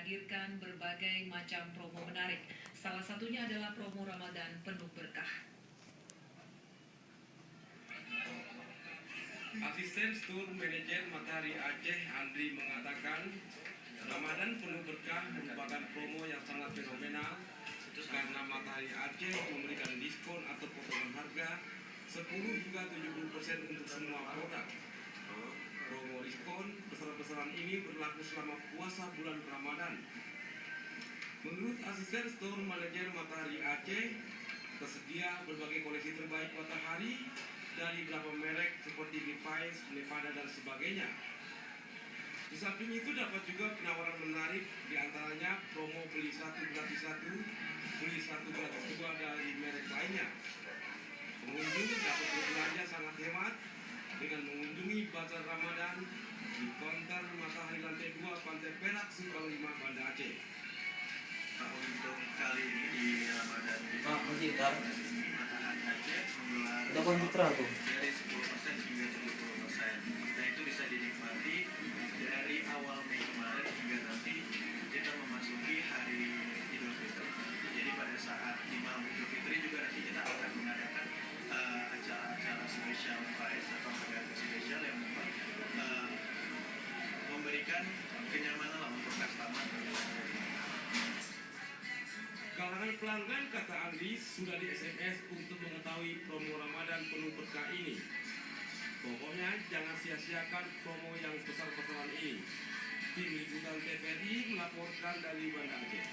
menghadirkan berbagai macam promo menarik. Salah satunya adalah promo Ramadan penuh berkah. Asisten Store Manager Matahari Aceh Andri mengatakan Ramadan penuh berkah merupakan promo yang sangat fenomenal karena Matahari Aceh memberikan diskon atau potongan harga 10 hingga 70% untuk semua produk. Promo diskon besar-besaran ini berlaku selama puasa bulan Ramadan. Menurut Asisten Store Manager Matahari Aceh, tersedia berbagai koleksi terbaik Matahari dari beberapa merek seperti Levi's, Nevada, dan sebagainya. Di samping itu dapat juga penawaran menarik, diantaranya promo beli satu gratis satu, beli satu gratis dua dari merek lainnya. Pengunjung dapat berbelanja sangat hemat dengan mengunjungi Bazar Ramadan di konter Matahari lantai 2 Pantai Perak Simpang 5 Banda Aceh. Untuk kali ini di Ramadan di Matahari Aceh menggelar dari 10% hingga 70%. Nah itu bisa dinikmati dari awal Mei kemarin hingga nanti kita memasuki hari Idul Fitri. Jadi pada saat di malam Idul Fitri juga nanti kita akan mengadakan acara-acara spesial price atau harga spesial yang memang memberikan kenyamanan lah untuk customer. Kalangan pelanggan, kata Andri, sudah di SMS untuk mengetahui promo Ramadan penuh berkah ini. Pokoknya jangan sia-siakan promo yang besar-besaran ini. Tim Liputan TVRI melaporkan dari Banda Aceh.